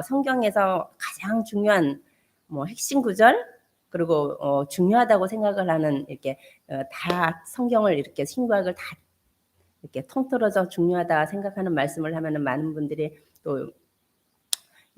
성경에서 가장 중요한 핵심 구절, 그리고 중요하다고 생각을 하는 이렇게 다 성경을 이렇게 신구약을 다 이렇게 통틀어서 중요하다 생각하는 말씀을 하면은 많은 분들이 또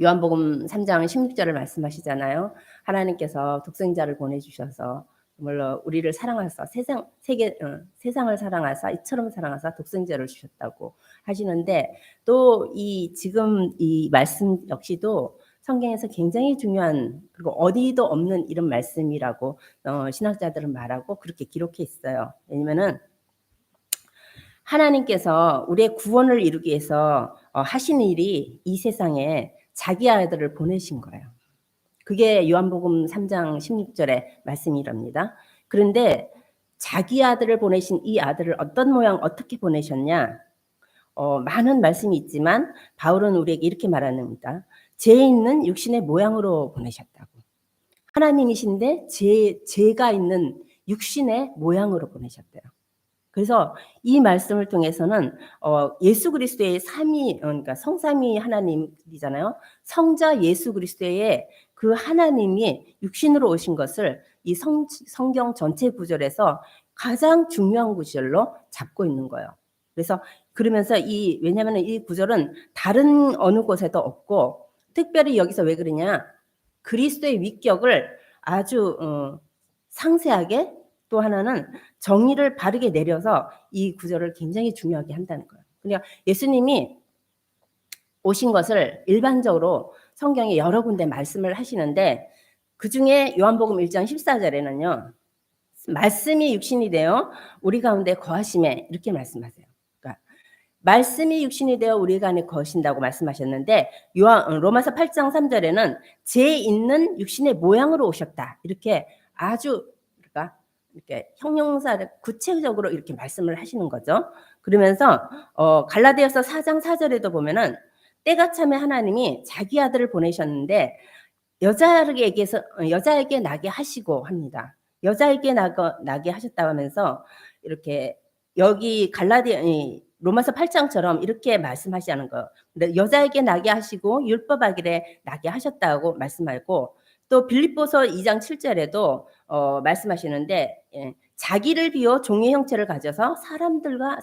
요한복음 3장 16절을 말씀하시잖아요. 하나님께서 독생자를 보내주셔서 물론 우리를 사랑하사 세상을 사랑하사 이처럼 사랑하사 독생자를 주셨다고 하시는데, 또 이 지금 이 말씀 역시도 성경에서 굉장히 중요한, 그리고 어디도 없는 이런 말씀이라고 신학자들은 말하고 그렇게 기록해 있어요. 왜냐면은 하나님께서 우리의 구원을 이루기 위해서 하신 일이 이 세상에 자기 아들을 보내신 거예요. 그게 요한복음 3장 16절의 말씀이랍니다. 그런데 자기 아들을 보내신 이 아들을 어떤 모양 어떻게 보내셨냐? 많은 말씀이 있지만 바울은 우리에게 이렇게 말합니다. 죄 있는 육신의 모양으로 보내셨다고. 하나님이신데 죄가 있는 육신의 모양으로 보내셨대요. 그래서 이 말씀을 통해서는 예수 그리스도의 그러니까 성삼위 하나님이잖아요. 성자 예수 그리스도의 그 하나님이 육신으로 오신 것을 이 성경 전체 구절에서 가장 중요한 구절로 잡고 있는 거예요. 그래서 그러면서 왜냐하면 이 구절은 다른 어느 곳에도 없고, 특별히 여기서 왜 그러냐? 그리스도의 위격을 아주 상세하게, 또 하나는 정의를 바르게 내려서 이 구절을 굉장히 중요하게 한다는 거예요. 그러니까 예수님이 오신 것을 일반적으로 성경에 여러 군데 말씀을 하시는데, 그중에 요한복음 1장 14절에는요. 말씀이 육신이 되어 우리 가운데 거하심에, 이렇게 말씀하세요. 그러니까 말씀이 육신이 되어 우리 가운데 거하신다고 말씀하셨는데, 로마서 8장 3절에는 죄 있는 육신의 모양으로 오셨다, 이렇게 아주 이렇게 형용사를 구체적으로 이렇게 말씀을 하시는 거죠. 그러면서 갈라디아서 4장 4절에도 보면은 때가 참에 하나님이 자기 아들을 보내셨는데 여자에게 나게 하시고 합니다. 여자에게 나게 하셨다고 하면서 이렇게 여기 로마서 8장처럼 이렇게 말씀하시는 거. 근데 여자에게 나게 하시고 율법하기래 나게 하셨다고 말씀하고, 또 빌립보서 2장 7절에도 말씀하시는데, 자기를 비워 종의 형체를 가져서 사람들과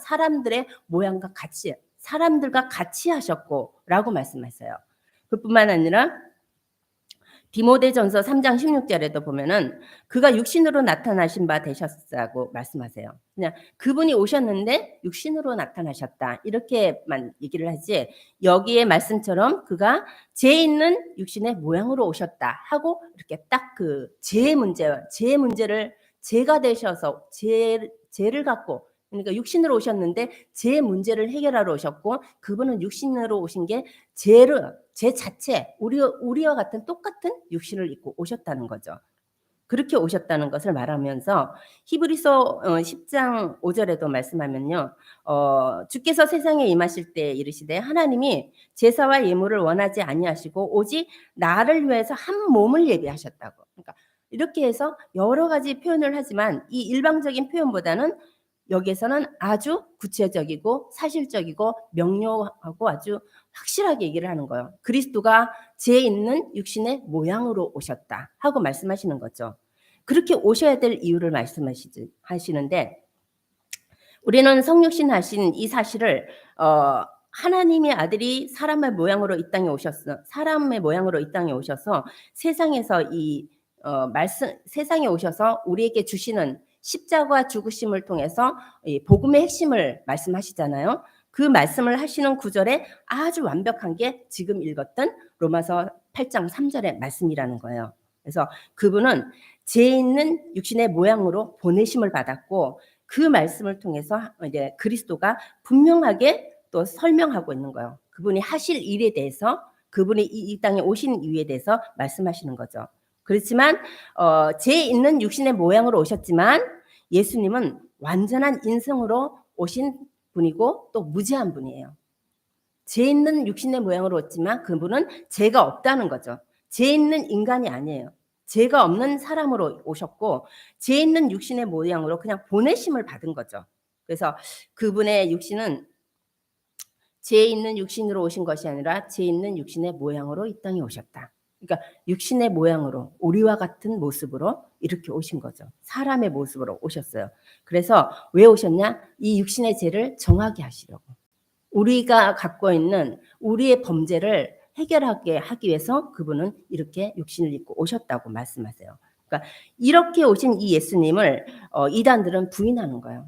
같이 하셨고라고 말씀했어요. 그뿐만 아니라 디모데전서 3장 16절에도 보면은 그가 육신으로 나타나신 바 되셨다고 말씀하세요. 그냥 그분이 오셨는데 육신으로 나타나셨다, 이렇게만 얘기를 하지, 여기에 말씀처럼 그가 죄 있는 육신의 모양으로 오셨다 하고 이렇게 딱 그 죄의 문제를 죄가 되셔서 죄를 갖고, 그러니까 육신으로 오셨는데 죄 문제를 해결하러 오셨고, 그분은 육신으로 오신 게 죄 자체, 우리와 같은 똑같은 육신을 입고 오셨다는 거죠. 그렇게 오셨다는 것을 말하면서 히브리서 10장 5절에도 말씀하면요. 주께서 세상에 임하실 때 이르시되 하나님이 제사와 예물을 원하지 아니하시고 오직 나를 위해서 한 몸을 예비하셨다고. 그러니까 이렇게 해서 여러 가지 표현을 하지만 이 일방적인 표현보다는 여기에서는 아주 구체적이고 사실적이고 명료하고 아주 확실하게 얘기를 하는 거예요. 그리스도가 죄 있는 육신의 모양으로 오셨다 하고 말씀하시는 거죠. 그렇게 오셔야 될 이유를 말씀하시는데, 우리는 성육신 하신 이 사실을 하나님의 아들이 사람의 모양으로 이 땅에 오셔서 세상에서 세상에 오셔서 우리에게 주시는 십자가 죽으심을 통해서 이 복음의 핵심을 말씀하시잖아요. 그 말씀을 하시는 구절에 아주 완벽한 게 지금 읽었던 로마서 8장 3절의 말씀이라는 거예요. 그래서 그분은 죄 있는 육신의 모양으로 보내심을 받았고, 그 말씀을 통해서 이제 그리스도가 분명하게 또 설명하고 있는 거예요. 그분이 하실 일에 대해서, 그분이 이 땅에 오신 이유에 대해서 말씀하시는 거죠. 그렇지만 죄 있는 육신의 모양으로 오셨지만 예수님은 완전한 인성으로 오신 분이고 또 무죄한 분이에요. 죄 있는 육신의 모양으로 왔지만 그분은 죄가 없다는 거죠. 죄 있는 인간이 아니에요. 죄가 없는 사람으로 오셨고 죄 있는 육신의 모양으로 그냥 보내심을 받은 거죠. 그래서 그분의 육신은 죄 있는 육신으로 오신 것이 아니라 죄 있는 육신의 모양으로 이 땅에 오셨다. 그러니까 육신의 모양으로 우리와 같은 모습으로 이렇게 오신 거죠. 사람의 모습으로 오셨어요. 그래서 왜 오셨냐? 이 육신의 죄를 정하게 하시려고. 우리가 갖고 있는 우리의 범죄를 해결하게 하기 위해서 그분은 이렇게 육신을 입고 오셨다고 말씀하세요. 그러니까 이렇게 오신 이 예수님을 이단들은 부인하는 거예요.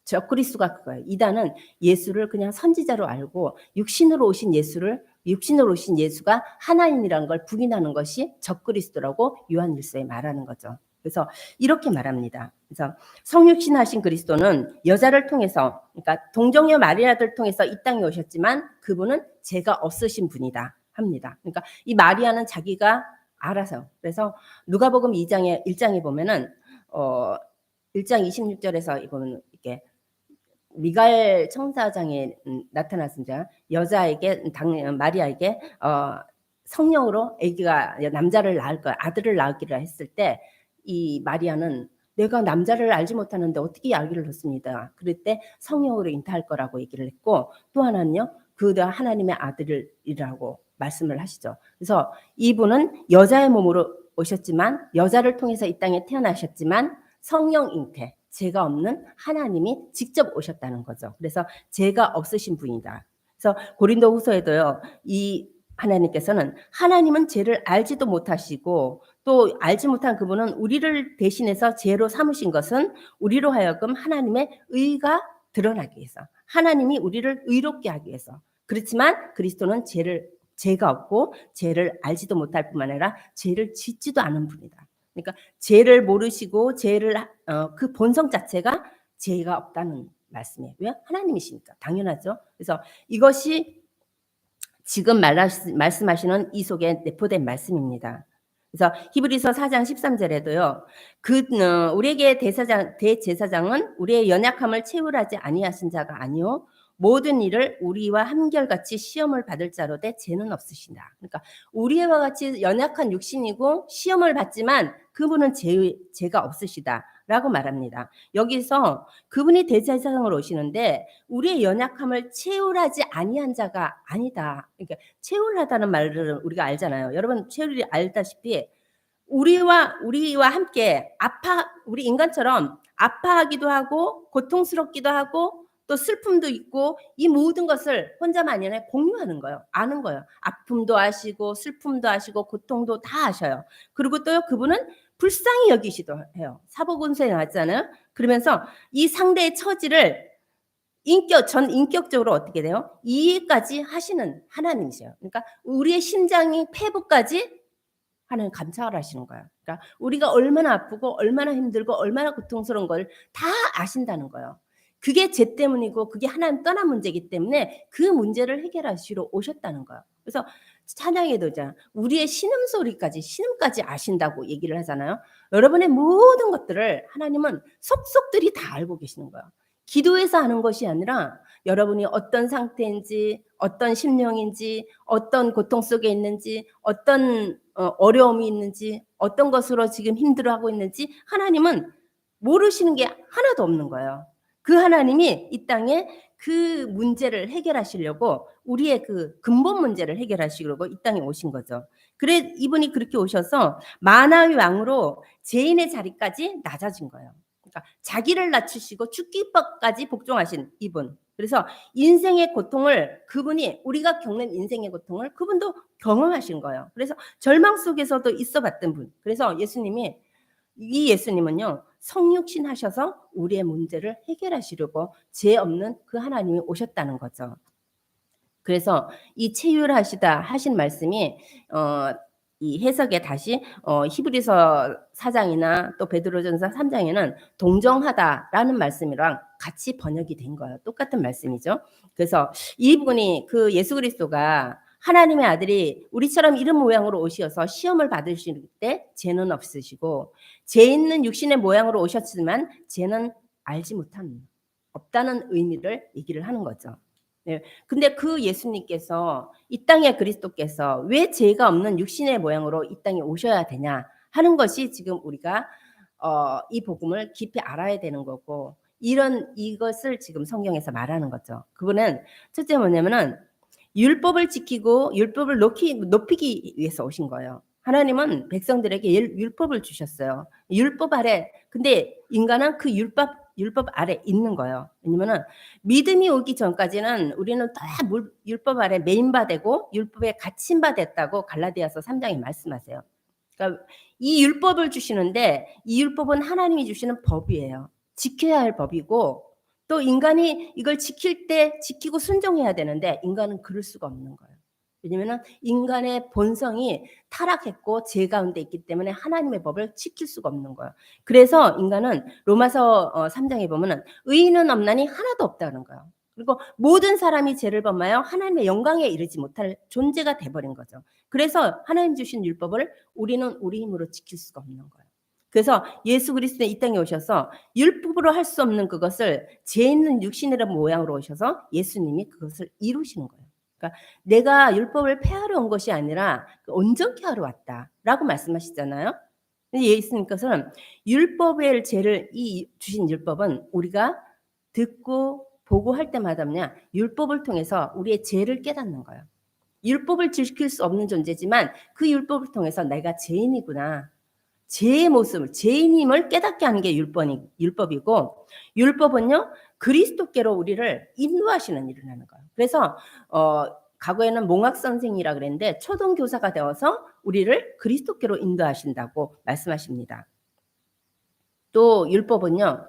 적그리스도가 그거예요. 이단은 예수를 그냥 선지자로 알고 육신으로 오신 예수가 하나님이라는 걸 부인하는 것이 적그리스도라고 요한일서에 말하는 거죠. 그래서 이렇게 말합니다. 그래서 성육신 하신 그리스도는 여자를 통해서, 그러니까 동정녀 마리아를 통해서 이 땅에 오셨지만 그분은 죄가 없으신 분이다 합니다. 그러니까 이 마리아는 자기가 알아서, 그래서 누가복음 1장에 보면은 1장 26절에서 이거는 이렇게 미가엘 청사장에 나타났습니다. 여자에게 마리아에게 성령으로 아기가 남자를 낳을 거야, 아들을 낳기를 했을 때 이 마리아는 내가 남자를 알지 못하는데 어떻게 아기를 낳습니다. 그럴 때 성령으로 잉태할 거라고 얘기를 했고, 또 하나는요, 그가 하나님의 아들이라고 말씀을 하시죠. 그래서 이분은 여자의 몸으로 오셨지만, 여자를 통해서 이 땅에 태어나셨지만 성령 잉태, 죄가 없는 하나님이 직접 오셨다는 거죠. 그래서 죄가 없으신 분이다. 그래서 고린도후서에도요, 이 하나님께서는 하나님은 죄를 알지도 못하시고 또 알지 못한 그분은 우리를 대신해서 죄로 삼으신 것은 우리로 하여금 하나님의 의가 드러나기 위해서, 하나님이 우리를 의롭게 하기 위해서. 그렇지만 그리스도는 죄가 없고 죄를 알지도 못할 뿐만 아니라 죄를 짓지도 않은 분이다. 그러니까 죄를 모르시고 그 본성 자체가 죄가 없다는 말씀이에요. 왜? 하나님이시니까 당연하죠. 그래서 이것이 지금 말씀하시는 이 속에 내포된 말씀입니다. 그래서 히브리서 4장 13절에도요. 우리에게 대제사장은 우리의 연약함을 채울하지 아니하신 자가 아니요 모든 일을 우리와 한결같이 시험을 받을 자로되 죄는 없으신다. 그러니까 우리와 같이 연약한 육신이고 시험을 받지만 그분은 죄가 없으시다라고 말합니다. 여기서 그분이 대제사장으로 오시는데 우리의 연약함을 채울하지 아니한 자가 아니다. 그러니까 채울하다는 말을 우리가 알잖아요. 여러분 채울이 알다시피 우리와 함께 우리 인간처럼 아파하기도 하고 고통스럽기도 하고 또 슬픔도 있고 이 모든 것을 혼자만이 아니라 공유하는 거예요. 아는 거예요. 아픔도 아시고 슬픔도 아시고 고통도 다 아셔요. 그리고 또 그분은 불쌍히 여기시도 해요. 사복음서에 나왔잖아요. 그러면서 이 상대의 처지를 인격적으로 어떻게 돼요? 이해까지 하시는 하나님이세요. 그러니까 우리의 심장이 폐부까지 하나님 감찰을 하시는 거예요. 그러니까 우리가 얼마나 아프고 얼마나 힘들고 얼마나 고통스러운 걸 다 아신다는 거예요. 그게 죄 때문이고 그게 하나님 떠난 문제이기 때문에 그 문제를 해결하시러 오셨다는 거예요. 그래서 찬양에도 우리의 신음까지 아신다고 얘기를 하잖아요. 여러분의 모든 것들을 하나님은 속속들이 다 알고 계시는 거예요. 기도해서 하는 것이 아니라 여러분이 어떤 상태인지, 어떤 심령인지, 어떤 고통 속에 있는지, 어떤 어려움이 있는지, 어떤 것으로 지금 힘들어하고 있는지 하나님은 모르시는 게 하나도 없는 거예요. 그 하나님이 이 땅에 그 문제를 해결하시려고, 우리의 그 근본 문제를 해결하시려고 이 땅에 오신 거죠. 그래 이분이 그렇게 오셔서 만왕의 왕으로 죄인의 자리까지 낮아진 거예요. 그러니까 자기를 낮추시고 죽기까지 복종하신 이분. 그래서 인생의 고통을 우리가 겪는 인생의 고통을 그분도 경험하신 거예요. 그래서 절망 속에서도 있어봤던 분. 그래서 이 예수님은요, 성육신 하셔서 우리의 문제를 해결하시려고 죄 없는 그 하나님이 오셨다는 거죠. 그래서 이 체휼하시다 하신 말씀이 이 해석에 다시 히브리서 4장이나 또 베드로전서 3장에는 동정하다라는 말씀이랑 같이 번역이 된 거예요. 똑같은 말씀이죠. 그래서 이 부분이 그 예수 그리스도가 하나님의 아들이 우리처럼 이런 모양으로 오셔서 시험을 받으실 때 죄는 없으시고 죄 있는 육신의 모양으로 오셨지만 죄는 없다는 의미를 얘기를 하는 거죠. 네. 근데 그 예수님께서 이 땅의 그리스도께서 왜 죄가 없는 육신의 모양으로 이 땅에 오셔야 되냐 하는 것이 지금 우리가 이 복음을 깊이 알아야 되는 거고, 이것을 지금 성경에서 말하는 거죠. 그거는 첫째 뭐냐면은 율법을 지키고 율법을 높이기 위해서 오신 거예요. 하나님은 백성들에게 율법을 주셨어요. 율법 아래, 근데 인간은 그 율법 아래 있는 거예요. 왜냐면은 믿음이 오기 전까지는 우리는 다 율법 아래 메인바 되고 율법에 갇힌 바 됐다고 갈라디아서 3장에 말씀하세요. 그러니까 이 율법을 주시는데 이 율법은 하나님이 주시는 법이에요. 지켜야 할 법이고 또 인간이 이걸 지킬 때 지키고 순종해야 되는데 인간은 그럴 수가 없는 거예요. 왜냐면은 인간의 본성이 타락했고 죄 가운데 있기 때문에 하나님의 법을 지킬 수가 없는 거예요. 그래서 인간은 로마서 3장에 보면은 의인은 없나니 하나도 없다는 거예요. 그리고 모든 사람이 죄를 범하여 하나님의 영광에 이르지 못할 존재가 돼버린 거죠. 그래서 하나님 주신 율법을 우리는 우리 힘으로 지킬 수가 없는 거예요. 그래서 예수 그리스도는 이 땅에 오셔서 율법으로 할 수 없는 그것을 죄 있는 육신이라는 모양으로 오셔서 예수님이 그것을 이루시는 거예요. 그러니까 내가 율법을 폐하러 온 것이 아니라 온전케 하러 왔다라고 말씀하시잖아요. 예수님께서는 율법의 죄를 주신 율법은 우리가 듣고 보고 할 때마다 뭐냐 율법을 통해서 우리의 죄를 깨닫는 거예요. 율법을 지킬 수 없는 존재지만 그 율법을 통해서 내가 죄인이구나. 죄의 모습을 죄인임을 깨닫게 하는 게 율법이고 율법은요 그리스도께로 우리를 인도하시는 일을 하는 거예요. 그래서 과거에는 몽학 선생이라 그랬는데 초등교사가 되어서 우리를 그리스도께로 인도하신다고 말씀하십니다. 또 율법은요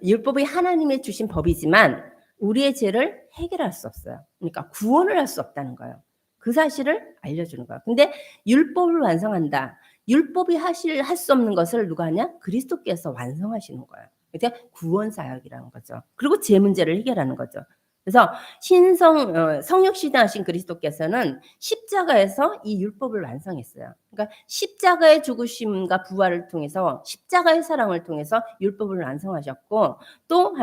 율법이 하나님의 주신 법이지만 우리의 죄를 해결할 수 없어요. 그러니까 구원을 할 수 없다는 거예요. 그 사실을 알려주는 거예요. 근데 율법을 완성한다. 율법이 할 수 없는 것을 누가 하냐? 그리스도께서 완성하시는 거예요. 그게 구원 사역이라는 거죠. 그리고 죄 문제를 해결하는 거죠. 그래서 성육 시대하신 그리스도께서는 십자가에서 이 율법을 완성했어요. 그러니까 십자가의 죽으심과 부활을 통해서 십자가의 사랑을 통해서 율법을 완성하셨고 또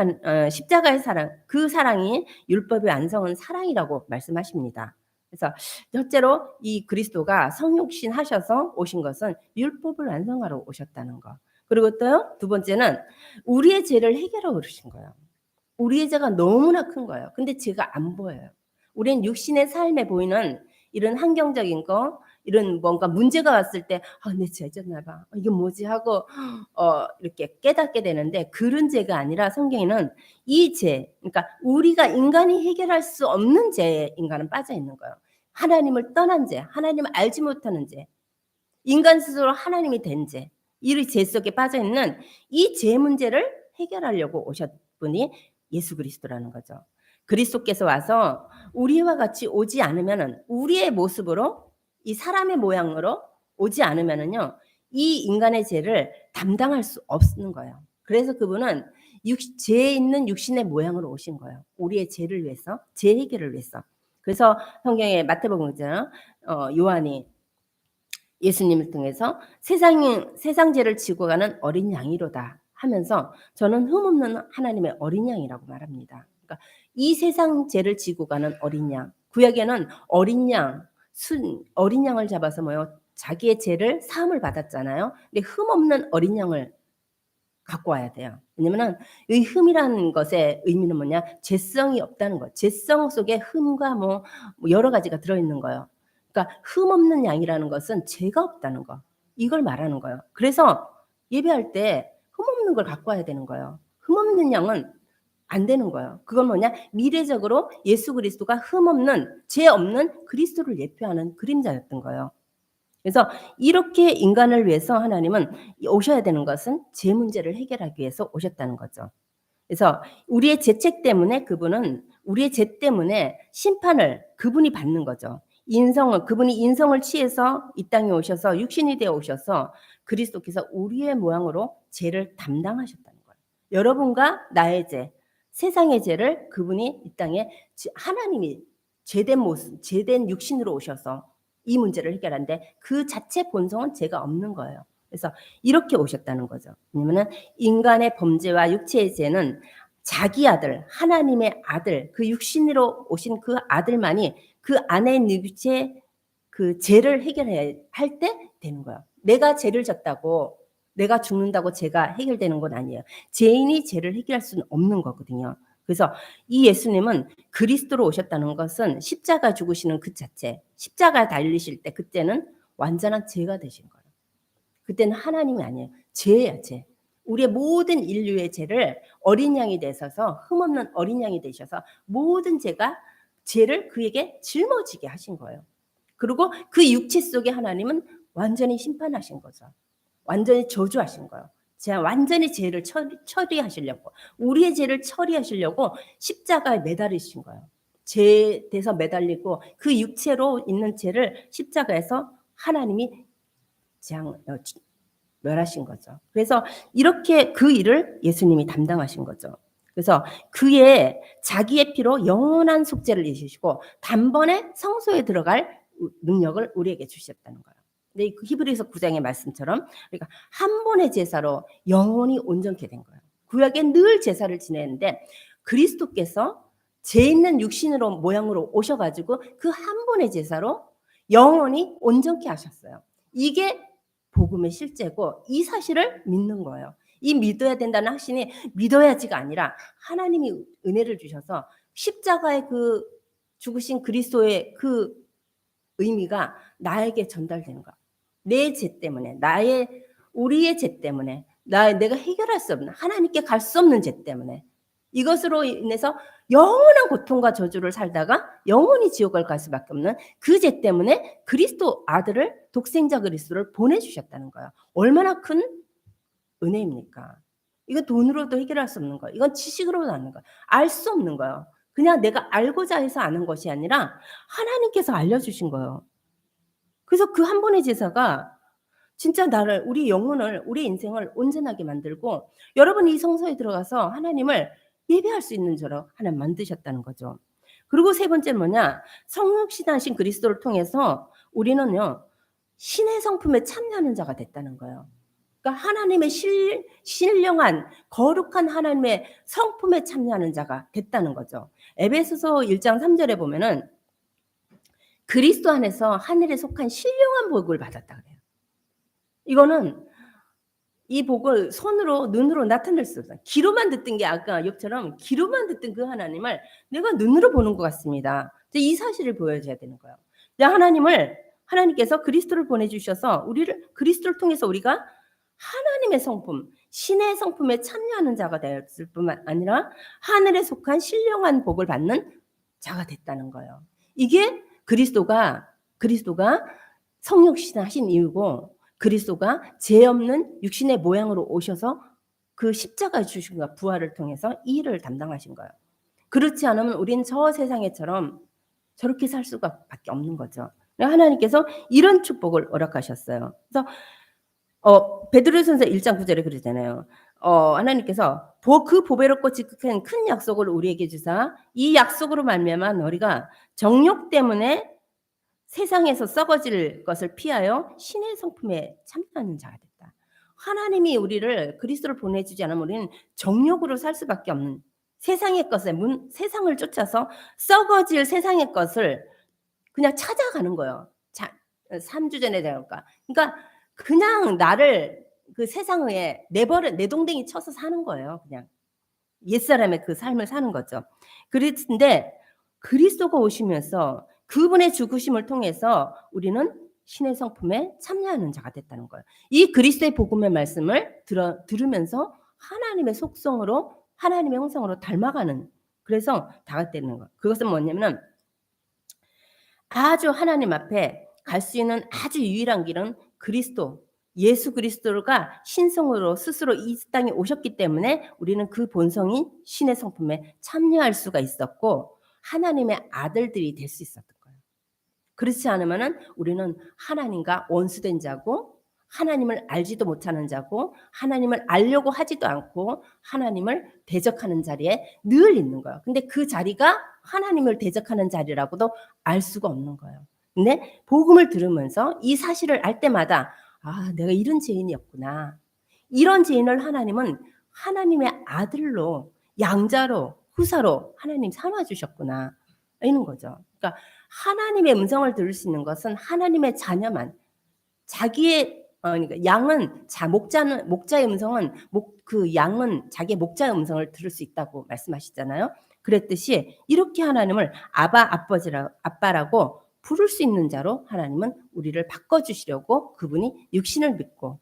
십자가의 사랑, 그 사랑이 율법의 완성은 사랑이라고 말씀하십니다. 그래서 첫째로 이 그리스도가 성육신 하셔서 오신 것은 율법을 완성하러 오셨다는 거. 그리고 또요 두 번째는 우리의 죄를 해결하러 오신 거예요. 우리의 죄가 너무나 큰 거예요. 근데 죄가 안 보여요. 우리는 육신의 삶에 보이는 이런 환경적인 거, 이런 뭔가 문제가 왔을 때, 내 죄 졌나 봐. 이게 뭐지? 하고, 이렇게 깨닫게 되는데, 그런 죄가 아니라 성경에는 이 죄, 그러니까 우리가 인간이 해결할 수 없는 죄에 인간은 빠져 있는 거예요. 하나님을 떠난 죄, 하나님을 알지 못하는 죄, 인간 스스로 하나님이 된 죄, 이 죄 속에 빠져 있는 이 죄 문제를 해결하려고 오셨 분이 예수 그리스도라는 거죠. 그리스도께서 와서 우리와 같이 오지 않으면은 우리의 모습으로 이 사람의 모양으로 오지 않으면은요 이 인간의 죄를 담당할 수 없는 거예요. 그래서 그분은 죄 있는 육신의 모양으로 오신 거예요. 우리의 죄를 위해서, 죄 해결을 위해서. 그래서 성경에 마태복음 있잖아요. 요한이 예수님을 통해서 세상 죄를 지고 가는 어린 양이로다 하면서 저는 흠없는 하나님의 어린 양이라고 말합니다. 그러니까 이 세상 죄를 지고 가는 어린 양. 구약에는 어린 양을 잡아서 자기의 죄를 사함을 받았잖아요. 근데 흠없는 어린 양을 갖고 와야 돼요. 왜냐면은 이 흠이라는 것의 의미는 뭐냐? 죄성이 없다는 거. 죄성 속에 흠과 뭐 여러 가지가 들어있는 거예요. 그러니까 흠없는 양이라는 것은 죄가 없다는 거. 이걸 말하는 거예요. 그래서 예배할 때 흠없는 걸 갖고 와야 되는 거예요. 흠없는 양은 안 되는 거예요. 그건 뭐냐? 미래적으로 예수 그리스도가 흠없는 죄 없는 그리스도를 예표하는 그림자였던 거예요. 그래서 이렇게 인간을 위해서 하나님은 오셔야 되는 것은 죄 문제를 해결하기 위해서 오셨다는 거죠. 그래서 우리의 죄책 때문에 그분은 우리의 죄 때문에 심판을 그분이 받는 거죠. 그분이 인성을 취해서 이 땅에 오셔서 육신이 되어 오셔서 그리스도께서 우리의 모양으로 죄를 담당하셨다는 거예요. 여러분과 나의 죄, 세상의 죄를 그분이 이 땅에 하나님이 죄된 모습, 죄된 육신으로 오셔서 이 문제를 해결하는데 그 자체 본성은 죄가 없는 거예요. 그래서 이렇게 오셨다는 거죠. 왜냐하면 인간의 범죄와 육체의 죄는 자기 아들, 하나님의 아들, 그 육신으로 오신 그 아들만이 그 안에 있는 육체의 그 죄를 해결해야 할 때 되는 거예요. 내가 죄를 졌다고 내가 죽는다고 죄가 해결되는 건 아니에요. 죄인이 죄를 해결할 수는 없는 거거든요. 그래서 이 예수님은 그리스도로 오셨다는 것은 십자가 죽으시는 그 자체, 십자가 달리실 때 그때는 완전한 죄가 되신 거예요. 그때는 하나님이 아니에요. 죄야, 죄. 우리의 모든 인류의 죄를 어린 양이 되셔서, 흠없는 어린 양이 되셔서 모든 죄를 그에게 짊어지게 하신 거예요. 그리고 그 육체 속에 하나님은 완전히 심판하신 거죠. 완전히 저주하신 거예요. 제가 완전히 죄를 처리하시려고, 우리의 죄를 처리하시려고 십자가에 매달리신 거예요. 죄에 대해서 매달리고 그 육체로 있는 죄를 십자가에서 하나님이 멸하신 거죠. 그래서 이렇게 그 일을 예수님이 담당하신 거죠. 그래서 그의 자기의 피로 영원한 속죄를 이루시고 단번에 성소에 들어갈 능력을 우리에게 주셨다는 거예요. 근데 히브리서 9장의 말씀처럼 그러니까 한 번의 제사로 영원히 온전케 된 거예요. 구약에 늘 제사를 지내는데 그리스도께서 죄 있는 육신으로 모양으로 오셔가지고 그 한 번의 제사로 영원히 온전케 하셨어요. 이게 복음의 실제고 이 사실을 믿는 거예요. 이 믿어야 된다는 확신이 믿어야지가 아니라 하나님이 은혜를 주셔서 십자가의 그 죽으신 그리스도의 그 의미가 나에게 전달되는 거야. 내 죄 때문에, 우리의 죄 때문에, 내가 해결할 수 없는, 하나님께 갈 수 없는 죄 때문에 이것으로 인해서 영원한 고통과 저주를 살다가 영원히 지옥을 갈 수밖에 없는 그 죄 때문에 그리스도 아들을, 독생자 그리스도를 보내주셨다는 거예요. 얼마나 큰 은혜입니까? 이건 돈으로도 해결할 수 없는 거예요. 이건 지식으로도 아는 거예요. 알 수 없는 거예요. 그냥 내가 알고자 해서 아는 것이 아니라 하나님께서 알려주신 거예요. 그래서 그 한 번의 제사가 진짜 우리 영혼을, 우리 인생을 온전하게 만들고 여러분이 이 성소에 들어가서 하나님을 예배할 수 있는 자로 하나님 만드셨다는 거죠. 그리고 세 번째 뭐냐? 성육신하신 그리스도를 통해서 우리는요, 신의 성품에 참여하는 자가 됐다는 거예요. 그러니까 하나님의 신령한 거룩한 하나님의 성품에 참여하는 자가 됐다는 거죠. 에베소서 1장 3절에 보면은 그리스도 안에서 하늘에 속한 신령한 복을 받았다 그래요. 이거는 이 복을 손으로 눈으로 나타낼 수 없어요. 귀로만 듣던 게 아까 욥처럼 귀로만 듣던 그 하나님을 내가 눈으로 보는 것 같습니다. 이 사실을 보여줘야 되는 거예요. 하나님께서 그리스도를 보내주셔서 그리스도를 통해서 우리가 하나님의 성품, 신의 성품에 참여하는 자가 되었을 뿐만 아니라 하늘에 속한 신령한 복을 받는 자가 됐다는 거예요. 이게 그리스도가 성육신하신 이유고 그리스도가 죄 없는 육신의 모양으로 오셔서 그 십자가 주신과 부활을 통해서 이 일을 담당하신 거예요. 그렇지 않으면 우리는 저 세상에처럼 저렇게 살 수가 밖에 없는 거죠. 하나님께서 이런 축복을 허락하셨어요. 그래서 베드로전서 1장 9절에 그러잖아요. 하나님께서 그 보배롭고 지극한 큰 약속을 우리에게 주사 이 약속으로 말미암아 너희가 정욕 때문에 세상에서 썩어질 것을 피하여 신의 성품에 참여하는 자가 됐다. 하나님이 우리를 그리스도를 보내주지 않으면 우리는 정욕으로 살 수밖에 없는 세상의 것에 세상을 쫓아서 썩어질 세상의 것을 그냥 찾아가는 거예요. 3주 전에 되니까. 그러니까 그냥 나를 그 세상에 내동댕이 쳐서 사는 거예요. 그냥 옛사람의 그 삶을 사는 거죠. 그런데 그리스도가 오시면서 그분의 죽으심을 통해서 우리는 신의 성품에 참여하는 자가 됐다는 거예요. 이 그리스도의 복음의 말씀을 들으면서 하나님의 속성으로 하나님의 형상으로 닮아가는 그래서 다가 되는 거예요. 그것은 뭐냐면 아주 하나님 앞에 갈 수 있는 아주 유일한 길은 예수 그리스도가 신성으로 스스로 이 땅에 오셨기 때문에 우리는 그 본성인 신의 성품에 참여할 수가 있었고 하나님의 아들들이 될 수 있었던 거예요. 그렇지 않으면은 우리는 하나님과 원수된 자고 하나님을 알지도 못하는 자고 하나님을 알려고 하지도 않고 하나님을 대적하는 자리에 늘 있는 거예요. 근데 그 자리가 하나님을 대적하는 자리라고도 알 수가 없는 거예요. 근데 복음을 들으면서 이 사실을 알 때마다 내가 이런 죄인이었구나. 이런 죄인을 하나님은 하나님의 아들로 양자로 후사로 하나님 삼아주셨구나. 이런 거죠. 그러니까 하나님의 음성을 들을 수 있는 것은 하나님의 자녀만 자기의 그러니까 양은 목자의 음성은 그 양은 자기의 목자의 음성을 들을 수 있다고 말씀하시잖아요. 그랬듯이 이렇게 하나님을 아빠라고 부를 수 있는 자로 하나님은 우리를 바꿔주시려고 그분이 육신을 믿고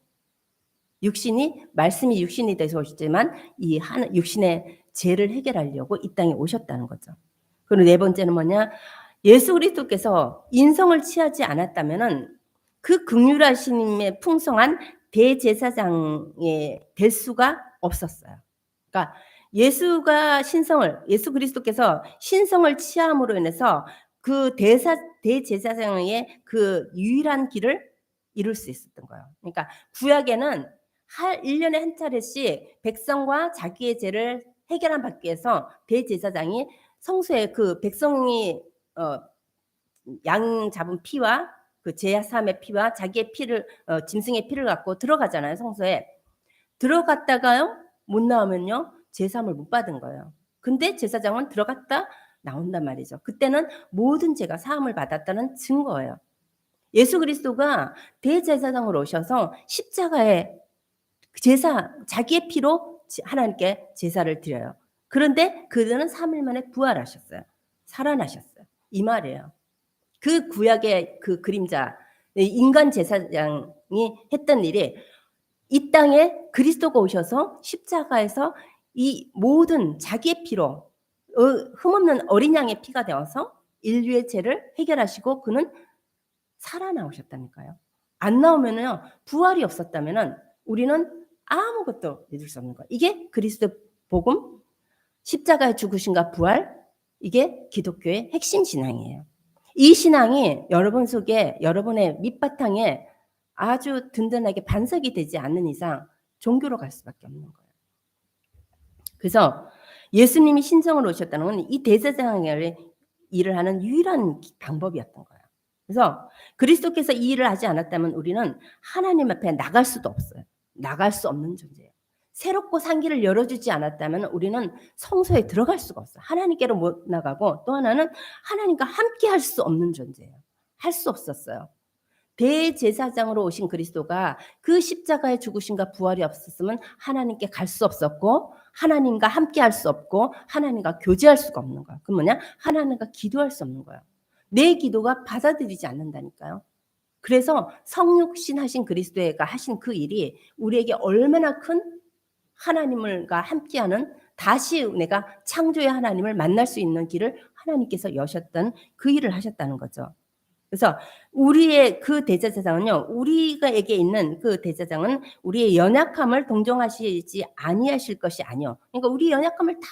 말씀이 육신이 돼서 오셨지만 이 육신의 죄를 해결하려고 이 땅에 오셨다는 거죠. 그리고 네 번째는 뭐냐? 예수 그리스도께서 인성을 취하지 않았다면은 그 긍휼하심의 풍성한 대제사장의 될 수가 없었어요. 그러니까 예수 그리스도께서 신성을 취함으로 인해서 그 대제사장의 그 유일한 길을 이룰 수 있었던 거예요. 그러니까 구약에는 1년에 한 차례씩 백성과 자기의 죄를 해결함 받기 위해서 대제사장이 성소에 그 백성이 양 잡은 피와 그 제사함의 피와 자기의 피를 짐승의 피를 갖고 들어가잖아요, 성소에. 들어갔다가요, 못 나오면요, 제사함을 못 받은 거예요. 근데 제사장은 들어갔다 나온단 말이죠. 그때는 모든 죄가 사함을 받았다는 증거예요. 예수 그리스도가 대제사장으로 오셔서 십자가에 자기의 피로 하나님께 제사를 드려요. 그런데 그들은 3일 만에 부활하셨어요. 살아나셨어요. 이 말이에요. 그 구약의 그 그림자, 인간 제사장이 했던 일이 이 땅에 그리스도가 오셔서 십자가에서 이 모든 자기의 피로 흠없는 어린 양의 피가 되어서 인류의 죄를 해결하시고 그는 살아나오셨다니까요. 안 나오면요, 부활이 없었다면은 우리는 아무것도 믿을 수 없는 거예요. 이게 그리스도 복음, 십자가의 죽으심과 부활, 이게 기독교의 핵심 신앙이에요. 이 신앙이 여러분 속에, 여러분의 밑바탕에 아주 든든하게 반석이 되지 않는 이상 종교로 갈 수밖에 없는 거예요. 그래서 예수님이 신성으로 오셨다는 건 이 대제사장의 일을 하는 유일한 방법이었던 거예요. 그래서 그리스도께서 이 일을 하지 않았다면 우리는 하나님 앞에 나갈 수도 없어요. 나갈 수 없는 존재예요. 새롭고 산 길을 열어주지 않았다면 우리는 성소에 들어갈 수가 없어요. 하나님께로 못 나가고, 또 하나는 하나님과 함께 할 수 없는 존재예요. 할 수 없었어요. 대제사장으로 오신 그리스도가 그 십자가의 죽으심과 부활이 없었으면 하나님께 갈 수 없었고, 하나님과 함께 할 수 없고, 하나님과 교제할 수가 없는 거예요. 그 뭐냐? 하나님과 기도할 수 없는 거예요. 내 기도가 받아들이지 않는다니까요. 그래서 성육신 하신 그리스도가 하신 그 일이 우리에게 얼마나 큰 하나님과 함께하는, 다시 내가 창조의 하나님을 만날 수 있는 길을 하나님께서 여셨던 그 일을 하셨다는 거죠. 그래서 우리의 그 대제사장은요, 우리가에게 있는 그 대제사장은 우리의 연약함을 동정하시지 아니하실 것이 아니요. 그러니까 우리 연약함을 다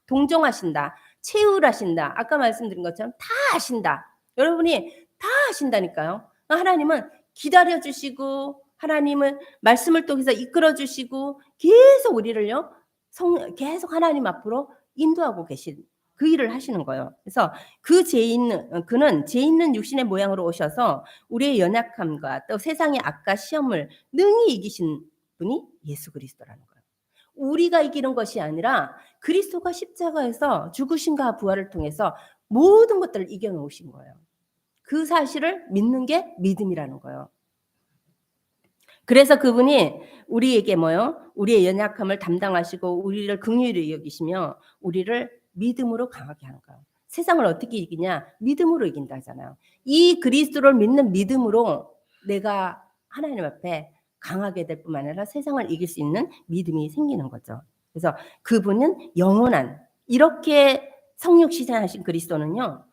동정하신다, 채울하신다. 아까 말씀드린 것처럼 다 하신다. 여러분이 다 하신다니까요. 하나님은 기다려주시고, 하나님은 말씀을 통해서 이끌어주시고, 계속 우리를요, 계속 하나님 앞으로 인도하고 계신 그 일을 하시는 거예요. 그래서 그는 죄 있는 육신의 모양으로 오셔서 우리의 연약함과 또 세상의 악과 시험을 능히 이기신 분이 예수 그리스도라는 거예요. 우리가 이기는 것이 아니라 그리스도가 십자가에서 죽으심과 부활을 통해서 모든 것들을 이겨놓으신 거예요. 그 사실을 믿는 게 믿음이라는 거예요. 그래서 그분이 우리에게 우리의 연약함을 담당하시고 우리를 긍휼히 여기시며 우리를 믿음으로 강하게 하는 거예요. 세상을 어떻게 이기냐? 믿음으로 이긴다잖아요. 이 그리스도를 믿는 믿음으로 내가 하나님 앞에 강하게 될 뿐만 아니라 세상을 이길 수 있는 믿음이 생기는 거죠. 그래서 그분은 영원한, 이렇게 성육신하신 그리스도는요,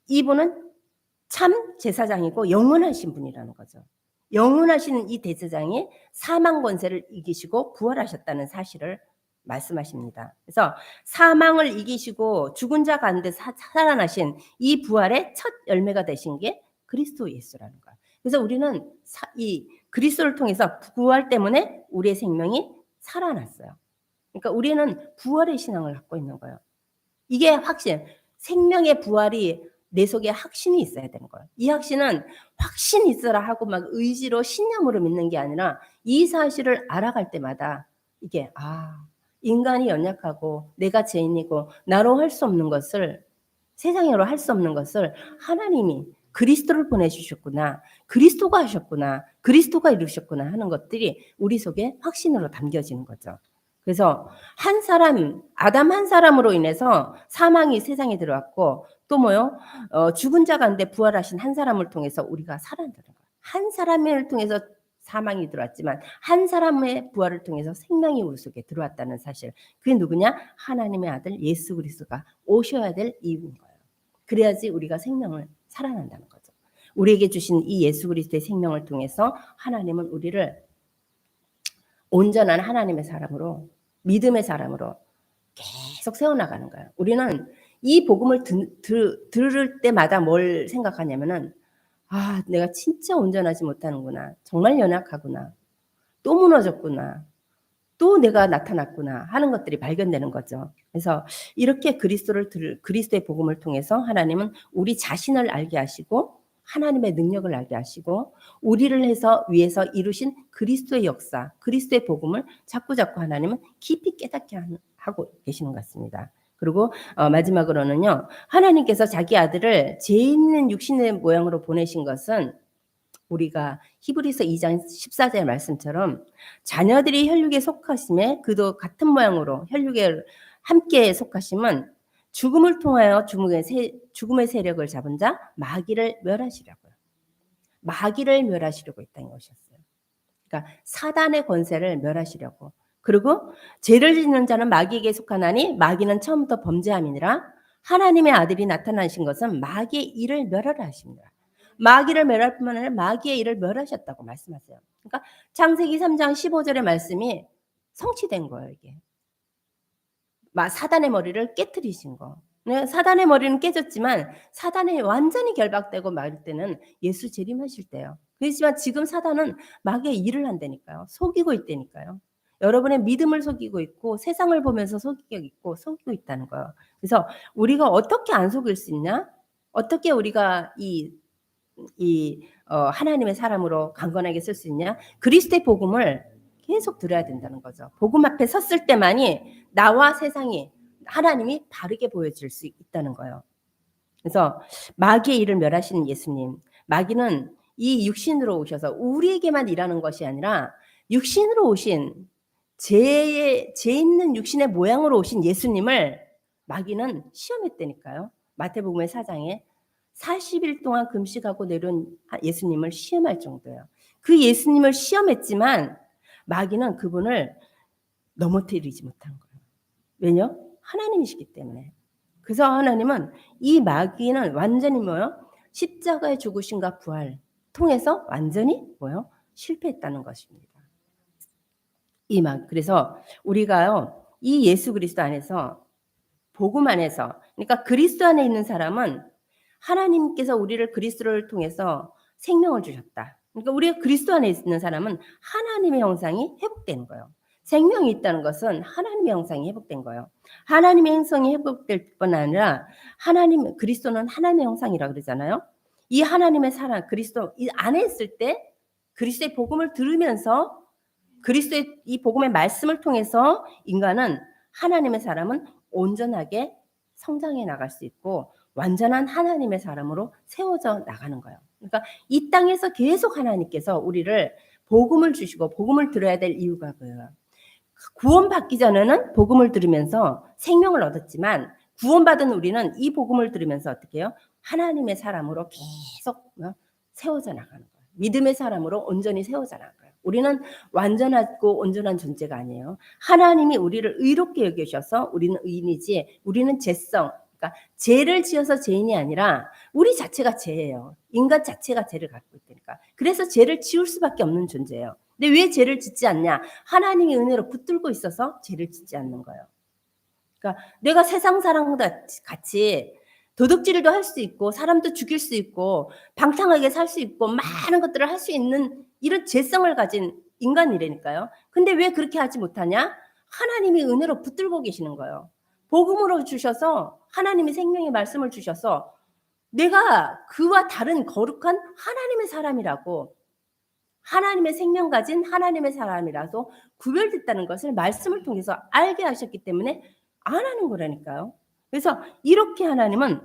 이분은 참 제사장이고 영원하신 분이라는 거죠. 영원하신 이 대제사장이 사망 권세를 이기시고 부활하셨다는 사실을 말씀하십니다. 그래서 사망을 이기시고 죽은 자 가운데 살아나신 이 부활의 첫 열매가 되신 게 그리스도 예수라는 거예요. 그래서 우리는 이 그리스도를 통해서 부활 때문에 우리의 생명이 살아났어요. 그러니까 우리는 부활의 신앙을 갖고 있는 거예요. 이게 확신, 생명의 부활이 내 속에 확신이 있어야 되는 거예요. 이 확신은 확신 있어라 하고 막 의지로 신념으로 믿는 게 아니라 이 사실을 알아갈 때마다 이게 인간이 연약하고 내가 죄인이고 나로 할 수 없는 것을, 세상으로 할 수 없는 것을 하나님이 그리스도를 보내주셨구나. 그리스도가 하셨구나. 그리스도가 이루셨구나 하는 것들이 우리 속에 확신으로 담겨지는 거죠. 그래서 한 사람, 아담 한 사람으로 인해서 사망이 세상에 들어왔고 또 뭐요? 죽은 자 가운데 부활하신 한 사람을 통해서 우리가 살아나는 거예요. 한 사람을 통해서 사망이 들어왔지만 한 사람의 부활을 통해서 생명이 우리 속에 들어왔다는 사실. 그게 누구냐? 하나님의 아들 예수 그리스도가 오셔야 될 이유인 거예요. 그래야지 우리가 생명을 살아난다는 거죠. 우리에게 주신 이 예수 그리스도의 생명을 통해서 하나님은 우리를 온전한 하나님의 사람으로, 믿음의 사람으로 계속 세워나가는 거예요. 우리는 이 복음을 들을 때마다 뭘 생각하냐면은 아, 내가 진짜 온전하지 못하는구나. 정말 연약하구나. 또 무너졌구나. 또 내가 나타났구나 하는 것들이 발견되는 거죠. 그래서 이렇게 그리스도의 복음을 통해서 하나님은 우리 자신을 알게 하시고 하나님의 능력을 알게 하시고 우리를 해서 위해서 이루신 그리스도의 역사, 그리스도의 복음을 자꾸자꾸 하나님은 깊이 깨닫게 하고 계시는 것 같습니다. 그리고 마지막으로는요. 하나님께서 자기 아들을 죄 있는 육신의 모양으로 보내신 것은 우리가 히브리서 2장 14절 말씀처럼 자녀들이 혈육에 속하심에 그도 같은 모양으로 혈육에 함께 속하심은 죽음을 통하여 죽음의 세력을 잡은 자 마귀를 멸하시려고요. 마귀를 멸하시려고 이 땅에 오셨어요. 그러니까 사단의 권세를 멸하시려고. 그리고 죄를 짓는 자는 마귀에게 속하나니 마귀는 처음부터 범죄함이니라. 하나님의 아들이 나타나신 것은 마귀의 일을 멸하라 하십니다. 마귀를 멸할 뿐만 아니라 마귀의 일을 멸하셨다고 말씀하세요. 그러니까 창세기 3장 15절의 말씀이 성취된 거예요. 이게 사단의 머리를 깨뜨리신 거. 사단의 머리는 깨졌지만 사단이 완전히 결박되고 말 때는 예수 재림하실 때요. 그렇지만 지금 사단은 마귀의 일을 한다니까요. 속이고 있다니까요. 여러분의 믿음을 속이고 있고 세상을 보면서 속이고 있다는 거예요. 그래서 우리가 어떻게 안 속일 수 있냐? 어떻게 우리가 하나님의 사람으로 강건하게 쓸 수 있냐? 그리스도의 복음을 계속 들어야 된다는 거죠. 복음 앞에 섰을 때만이 나와 세상이 하나님이 바르게 보여질 수 있다는 거예요. 그래서 마귀의 일을 멸하시는 예수님, 마귀는 이 육신으로 오셔서 우리에게만 일하는 것이 아니라 육신으로 오신 죄 있는 육신의 모양으로 오신 예수님을 마귀는 시험했다니까요. 마태복음의 4장에 40일 동안 금식하고 내려온 예수님을 시험할 정도예요. 그 예수님을 시험했지만 마귀는 그분을 넘어뜨리지 못한 거예요. 왜냐? 하나님이시기 때문에. 그래서 하나님은 이 마귀는 완전히 뭐요? 십자가의 죽으심과 부활 통해서 완전히 뭐요? 실패했다는 것입니다. 그래서 우리가요, 이 예수 그리스도 안에서, 복음 안에서, 그러니까 그리스도 안에 있는 사람은 하나님께서 우리를 그리스도를 통해서 생명을 주셨다. 그러니까 우리가 그리스도 안에 있는 사람은 하나님의 형상이 회복되는 거예요. 생명이 있다는 것은 하나님의 형상이 회복된 거예요. 하나님의 형상이 회복될 뿐 아니라 그리스도는 하나님의 형상이라고 그러잖아요. 이 하나님의 사람, 그리스도 이 안에 있을 때 그리스도의 복음을 들으면서 그리스도의 이 복음의 말씀을 통해서 인간은 하나님의 사람은 온전하게 성장해 나갈 수 있고 완전한 하나님의 사람으로 세워져 나가는 거예요. 그러니까 이 땅에서 계속 하나님께서 우리를 복음을 주시고 복음을 들어야 될 이유가 뭐예요? 구원받기 전에는 복음을 들으면서 생명을 얻었지만 구원받은 우리는 이 복음을 들으면서 어떻게 해요? 하나님의 사람으로 계속 세워져 나가는 거예요. 믿음의 사람으로 온전히 세워져 나가요. 우리는 완전하고 온전한 존재가 아니에요. 하나님이 우리를 의롭게 여기셔서 우리는 의인이지 우리는 죄성, 그러니까 죄를 지어서 죄인이 아니라 우리 자체가 죄예요. 인간 자체가 죄를 갖고 있다니까. 그래서 죄를 지을 수밖에 없는 존재예요. 근데 왜 죄를 짓지 않냐? 하나님의 은혜로 붙들고 있어서 죄를 짓지 않는 거예요. 그러니까 내가 세상 사람과 같이 도둑질도 할 수 있고 사람도 죽일 수 있고 방탕하게 살 수 있고 많은 것들을 할 수 있는 이런 죄성을 가진 인간이라니까요. 근데 왜 그렇게 하지 못하냐? 하나님이 은혜로 붙들고 계시는 거예요. 복음으로 주셔서 하나님이 생명의 말씀을 주셔서 내가 그와 다른 거룩한 하나님의 사람이라고 하나님의 생명 가진 하나님의 사람이라서 구별됐다는 것을 말씀을 통해서 알게 하셨기 때문에 안 하는 거라니까요. 그래서 이렇게 하나님은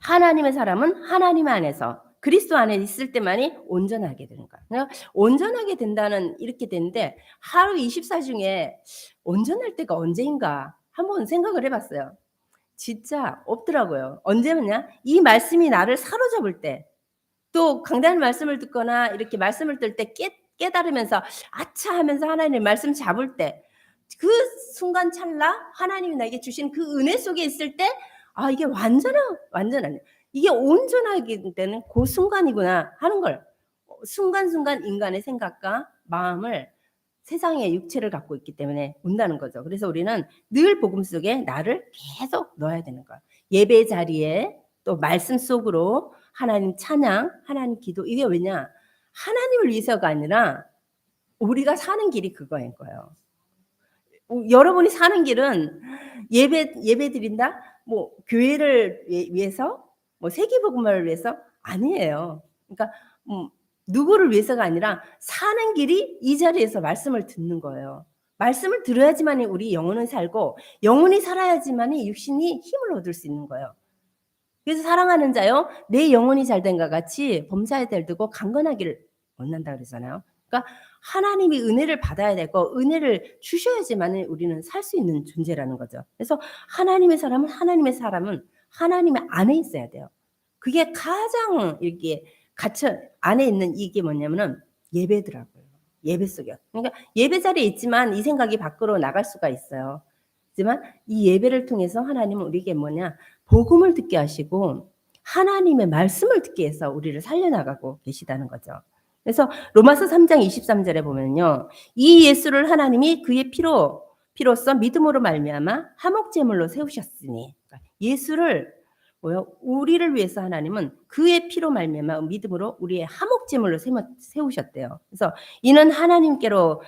하나님의 사람은 하나님 안에서 그리스도 안에 있을 때만이 온전하게 되는 거야. 그러니까 온전하게 된다는 이렇게 되는데 하루 24 중에 온전할 때가 언제인가 한번 생각을 해봤어요. 진짜 없더라고요. 언제냐? 이 말씀이 나를 사로잡을 때, 또 강단 말씀을 듣거나 이렇게 말씀을 들 때 깨달으면서 아차 하면서 하나님의 말씀 잡을 때, 그 순간 찰나 하나님이 나에게 주신 그 은혜 속에 있을 때, 아 이게 완전한 이게 온전하게 되는 그 순간이구나 하는 걸 순간순간 인간의 생각과 마음을 세상의 육체를 갖고 있기 때문에 온다는 거죠. 그래서 우리는 늘 복음 속에 나를 계속 넣어야 되는 거야. 예배 자리에 또 말씀 속으로 하나님 찬양, 하나님 기도. 이게 왜냐? 하나님을 위해서가 아니라 우리가 사는 길이 그거인 거예요. 여러분이 사는 길은 예배 드린다? 뭐 교회를 위해서? 뭐 세계복음화를 위해서? 아니에요. 그러니까 누구를 위해서가 아니라 사는 길이 이 자리에서 말씀을 듣는 거예요. 말씀을 들어야지만이 우리 영혼은 살고 영혼이 살아야지만이 육신이 힘을 얻을 수 있는 거예요. 그래서 사랑하는 자요, 내 영혼이 잘된과 같이 범사에 들고 강건하기를 원한다 그러잖아요. 그러니까 하나님이 은혜를 받아야 되고 은혜를 주셔야지만 우리는 살 수 있는 존재라는 거죠. 그래서 하나님의 사람은 하나님의 안에 있어야 돼요. 그게 가장 이렇게 갇혀 안에 있는 이게 뭐냐면은 예배더라고요. 예배 속에. 그러니까 예배 자리에 있지만 이 생각이 밖으로 나갈 수가 있어요. 하지만 이 예배를 통해서 하나님은 우리에게 뭐냐? 복음을 듣게 하시고 하나님의 말씀을 듣게 해서 우리를 살려나가고 계시다는 거죠. 그래서 로마서 3장 23절에 보면요. 이 예수를 하나님이 그의 피로써 믿음으로 말미암아 화목제물로 세우셨으니, 그러니까 예수를 우리를 위해서 하나님은 그의 피로 말미암아 믿음으로 우리의 화목제물로 세우셨대요. 그래서 이는 하나님께서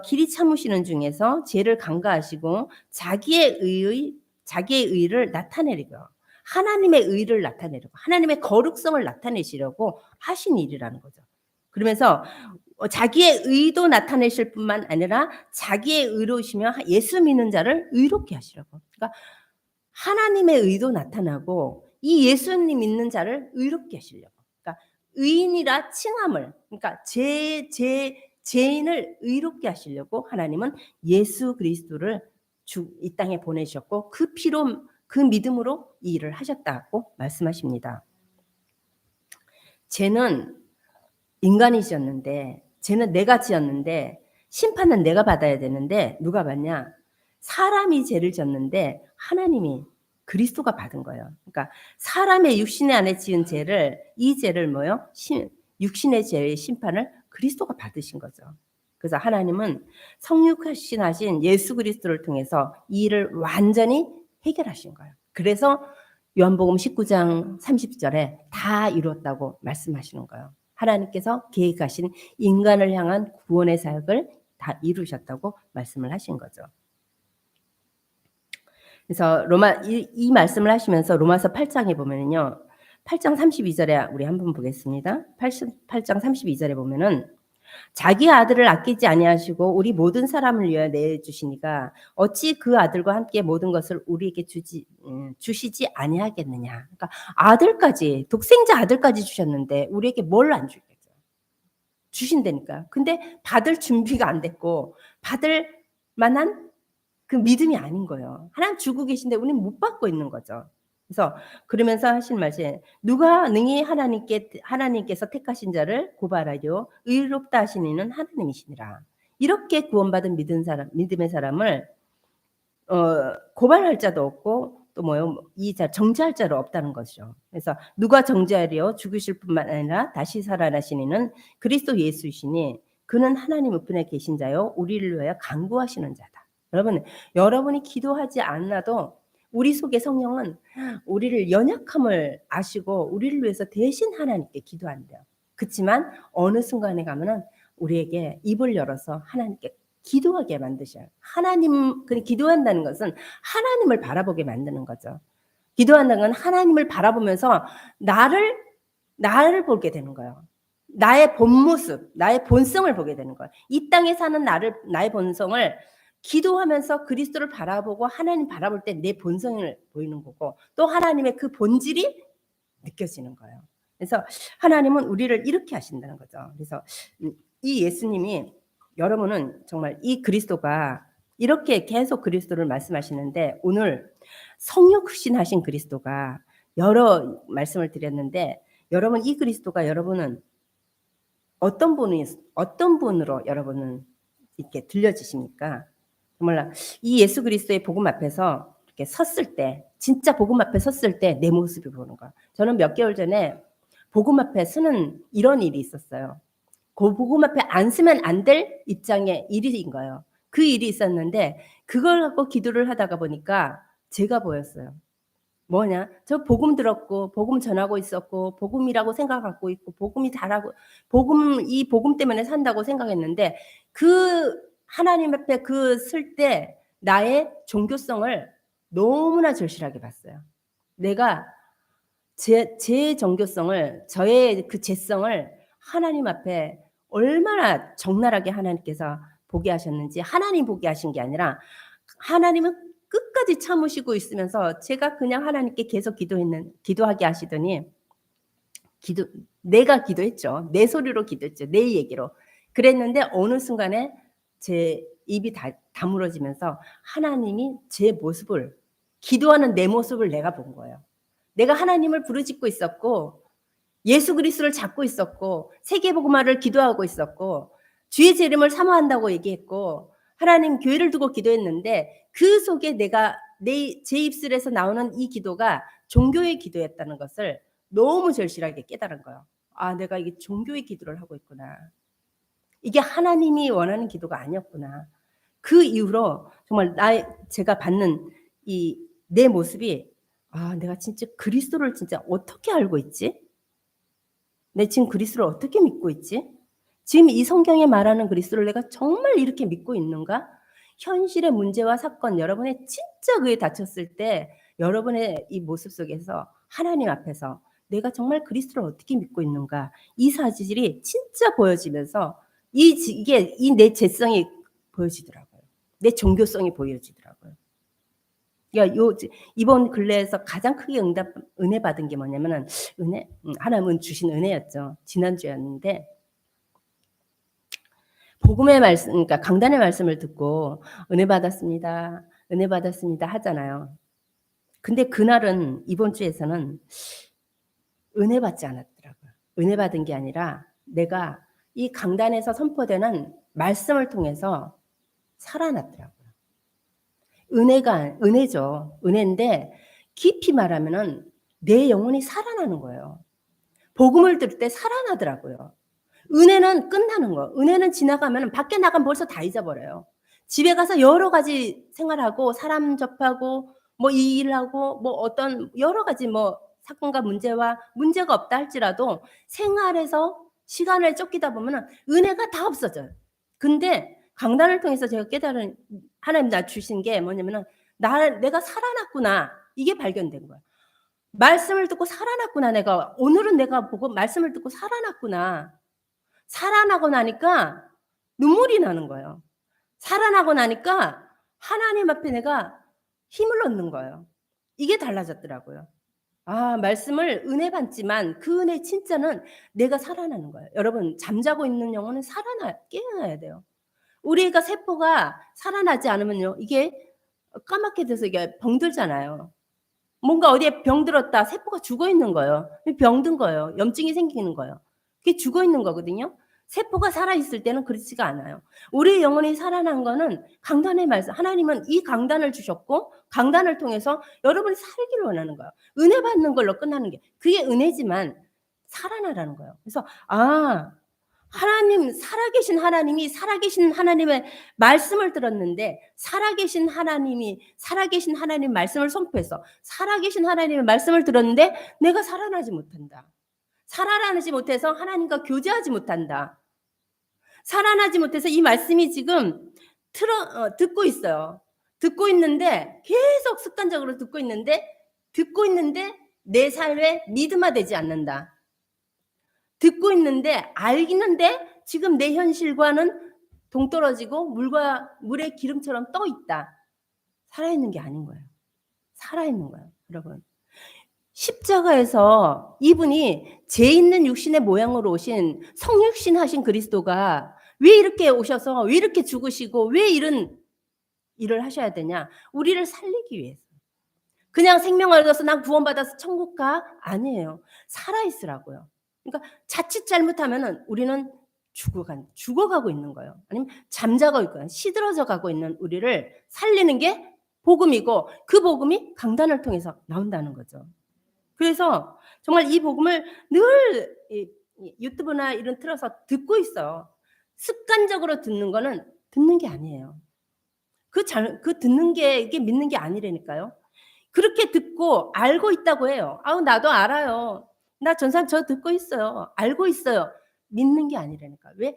길이 참으시는 중에서 죄를 간과하시고 자기의 의를 나타내리고 하나님의 의를 나타내려고 하나님의 거룩성을 나타내시려고 하신 일이라는 거죠. 그러면서 자기의 의도 나타내실 뿐만 아니라 자기의 의로우시며 예수 믿는 자를 의롭게 하시려고. 그러니까 하나님의 의도 나타나고 이 예수님 믿는 자를 의롭게 하시려고. 그러니까 의인이라 칭함을, 그러니까 죄인을 의롭게 하시려고 하나님은 예수 그리스도를 이 땅에 보내셨고 그 피로 그 믿음으로 이 일을 하셨다고 말씀하십니다. 죄는 인간이 지었는데, 죄는 내가 지었는데 심판은 내가 받아야 되는데 누가 받냐? 사람이 죄를 졌는데 하나님이 그리스도가 받은 거예요. 그러니까 사람의 육신의 안에 지은 죄를, 이 죄를 뭐요? 육신의 죄의 심판을 그리스도가 받으신 거죠. 그래서 하나님은 성육신하신 예수 그리스도를 통해서 이 일을 완전히 해결하신 거예요. 그래서 요한복음 19장 30절에 다 이루었다고 말씀하시는 거예요. 하나님께서 계획하신 인간을 향한 구원의 사역을 다 이루셨다고 말씀을 하신 거죠. 그래서 이 말씀을 하시면서 로마서 8장에 보면은요. 8장 32절에 우리 한번 보겠습니다. 8장 32절에 보면은 자기 아들을 아끼지 아니하시고 우리 모든 사람을 위하여 내주시니까 어찌 그 아들과 함께 모든 것을 우리에게 주시지 아니하겠느냐. 그러니까 아들까지, 독생자 아들까지 주셨는데 우리에게 뭘 안 주겠죠. 주신다니까. 근데 받을 준비가 안 됐고 받을 만한 그 믿음이 아닌 거예요. 하나님 주고 계신데 우리는 못 받고 있는 거죠. 그래서 그러면서 하신 말씀, 누가 능히 하나님께서 택하신 자를 고발하려 의롭다 하신 이는 하나님이시니라. 이렇게 구원받은 믿음의 사람을 고발할 자도 없고 또 정죄할 자도 없다는 것이죠. 그래서 누가 정죄하려 죽으실 뿐만 아니라 다시 살아나신 이는 그리스도 예수이시니 그는 하나님 우편에 계신 자요 우리를 위하여 간구하시는 자다. 여러분이 기도하지 않아도 우리 속에 성령은 우리를 연약함을 아시고 우리를 위해서 대신 하나님께 기도한대요. 그렇지만 어느 순간에 가면은 우리에게 입을 열어서 하나님께 기도하게 만드셔요. 기도한다는 것은 하나님을 바라보게 만드는 거죠. 기도한다는 건 하나님을 바라보면서 나를 보게 되는 거예요. 나의 본 모습, 나의 본성을 보게 되는 거예요. 이 땅에 사는 나의 본성을 기도하면서 그리스도를 바라보고 하나님 바라볼 때 내 본성을 보이는 거고 또 하나님의 그 본질이 느껴지는 거예요. 그래서 하나님은 우리를 이렇게 하신다는 거죠. 그래서 이 예수님이 여러분은 정말 이 그리스도가 이렇게 계속 그리스도를 말씀하시는데 오늘 성령 흑신하신 그리스도가 여러 말씀을 드렸는데 여러분 이 그리스도가 여러분은 어떤 분으로 여러분은 이렇게 들려지십니까? 정말 이 예수 그리스도의 복음 앞에서 이렇게 섰을 때 진짜 복음 앞에 섰을 때 내 모습을 보는 거야. 저는 몇 개월 전에 복음 앞에 서는 이런 일이 있었어요. 그 복음 앞에 안 서면 안 될 입장의 일인 거예요. 그 일이 있었는데 그걸 갖고 기도를 하다가 보니까 제가 보였어요. 뭐냐? 저 복음 들었고 복음 전하고 있었고 복음이라고 생각하고 있고 복음이 잘하고 이 복음 때문에 산다고 생각했는데 그 하나님 앞에 그 설 때 나의 종교성을 너무나 절실하게 봤어요. 내가 제 종교성을 저의 그 죄성을 하나님 앞에 얼마나 적나라하게 하나님께서 보게 하셨는지 하나님 보게 하신 게 아니라 하나님은 끝까지 참으시고 있으면서 제가 그냥 하나님께 계속 기도하게 하시더니 내가 기도했죠. 내 소리로 기도했죠. 내 얘기로. 그랬는데 어느 순간에 제 입이 다물어지면서 하나님이 제 모습을 기도하는 내 모습을 내가 본 거예요. 내가 하나님을 부르짖고 있었고 예수 그리스도를 잡고 있었고 세계복음화를 기도하고 있었고 주의 제 이름을 사모한다고 얘기했고 하나님 교회를 두고 기도했는데 그 속에 내가 제 입술에서 나오는 이 기도가 종교의 기도였다는 것을 너무 절실하게 깨달은 거예요. 아, 내가 이게 종교의 기도를 하고 있구나. 이게 하나님이 원하는 기도가 아니었구나. 그 이후로 정말 제가 받는 이 내 모습이 아, 내가 진짜 그리스도를 진짜 어떻게 알고 있지? 내 지금 그리스도를 어떻게 믿고 있지? 지금 이 성경에 말하는 그리스도를 내가 정말 이렇게 믿고 있는가? 현실의 문제와 사건, 여러분의 진짜 그에 닥쳤을 때 여러분의 이 모습 속에서 하나님 앞에서 내가 정말 그리스도를 어떻게 믿고 있는가? 이 사실이 진짜 보여지면서 이게 내 죄성이 보여지더라고요. 내 종교성이 보여지더라고요. 그러니까 이번 근래에서 가장 크게 은혜 받은 게 뭐냐면은 하나님은 주신 은혜였죠. 지난주였는데 복음의 말씀, 그러니까 강단의 말씀을 듣고 은혜 받았습니다. 은혜 받았습니다 하잖아요. 근데 그날은 이번 주에서는 은혜 받지 않았더라고요. 은혜 받은 게 아니라 내가 이 강단에서 선포되는 말씀을 통해서 살아났더라고요. 은혜죠. 은혜인데 깊이 말하면은 내 영혼이 살아나는 거예요. 복음을 들을 때 살아나더라고요. 은혜는 끝나는 거. 은혜는 지나가면 밖에 나가면 벌써 다 잊어버려요. 집에 가서 여러 가지 생활하고 사람 접하고 뭐 이 일하고 뭐 어떤 여러 가지 뭐 사건과 문제가 없다 할지라도 생활에서 시간을 쫓기다 보면 은혜가 다 없어져요. 근데 강단을 통해서 제가 깨달은 하나님 나 주신 게 뭐냐면은 내가 살아났구나. 이게 발견된 거예요. 말씀을 듣고 살아났구나. 오늘은 내가 보고 말씀을 듣고 살아났구나. 살아나고 나니까 눈물이 나는 거예요. 살아나고 나니까 하나님 앞에 내가 힘을 얻는 거예요. 이게 달라졌더라고요. 아, 말씀을 은혜 받지만 그 은혜 진짜는 내가 살아나는 거예요. 여러분, 잠자고 있는 영혼은 깨어나야 돼요. 우리 애가 세포가 살아나지 않으면요. 이게 까맣게 돼서 이게 병들잖아요. 뭔가 어디에 병들었다. 세포가 죽어 있는 거예요. 병든 거예요. 염증이 생기는 거예요. 그게 죽어 있는 거거든요. 세포가 살아있을 때는 그렇지가 않아요. 우리의 영혼이 살아난 거는 강단의 말씀. 하나님은 이 강단을 주셨고 강단을 통해서 여러분이 살기를 원하는 거예요. 은혜 받는 걸로 끝나는 게 그게 은혜지만 살아나라는 거예요. 그래서 살아계신 하나님의 말씀을 들었는데 살아계신 하나님 말씀을 선포해서 살아계신 하나님의 말씀을 들었는데 내가 살아나지 못한다. 살아나지 못해서 하나님과 교제하지 못한다. 살아나지 못해서 이 말씀이 지금 듣고 있어요. 듣고 있는데 계속 습관적으로 듣고 있는데 내 삶에 믿음화되지 않는다. 듣고 있는데 알기는데 지금 내 현실과는 동떨어지고 물에 기름처럼 떠 있다. 살아있는 게 아닌 거예요. 살아있는 거예요, 여러분. 십자가에서 이분이 죄 있는 육신의 모양으로 오신 성육신 하신 그리스도가 왜 이렇게 오셔서 왜 이렇게 죽으시고 왜 이런 일을 하셔야 되냐? 우리를 살리기 위해서. 그냥 생명을 얻어서 난 구원받아서 천국 가? 아니에요. 살아 있으라고요. 그러니까 자칫 잘못하면은 우리는 죽어가고 있는 거예요. 아니면 잠자고 있거나 시들어져 가고 있는 우리를 살리는 게 복음이고 그 복음이 강단을 통해서 나온다는 거죠. 그래서 정말 이 복음을 늘 유튜브나 이런 틀어서 듣고 있어요. 습관적으로 듣는 거는 듣는 게 아니에요. 그 듣는 게 이게 믿는 게 아니라니까요. 그렇게 듣고 알고 있다고 해요. 아우 나도 알아요. 나 전산 저 듣고 있어요. 알고 있어요. 믿는 게 아니라니까. 왜?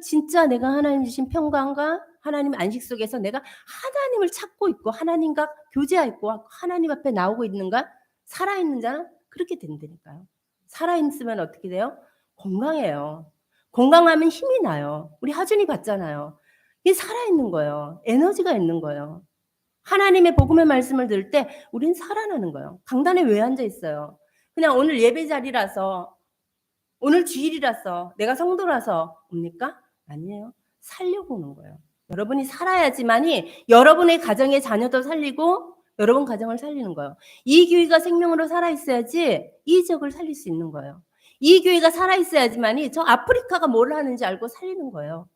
진짜 내가 하나님 주신 평강과 하나님 안식 속에서 내가 하나님을 찾고 있고 하나님과 교제하고 하나님 앞에 나오고 있는가? 살아있는 자는 그렇게 된다니까요. 살아있으면 어떻게 돼요? 건강해요. 건강하면 힘이 나요. 우리 하준이 봤잖아요. 이게 살아있는 거예요. 에너지가 있는 거예요. 하나님의 복음의 말씀을 들을 때 우린 살아나는 거예요. 강단에 왜 앉아 있어요? 그냥 오늘 예배 자리라서 오늘 주일이라서 내가 성도라서 옵니까? 아니에요. 살려고 오는 거예요. 여러분이 살아야지만이 여러분의 가정의 자녀도 살리고 여러분 가정을 살리는 거예요. 이 교회가 생명으로 살아있어야지 이 지역을 살릴 수 있는 거예요. 이 교회가 살아있어야지만이 저 아프리카가 뭘 하는지 알고 살리는 거예요.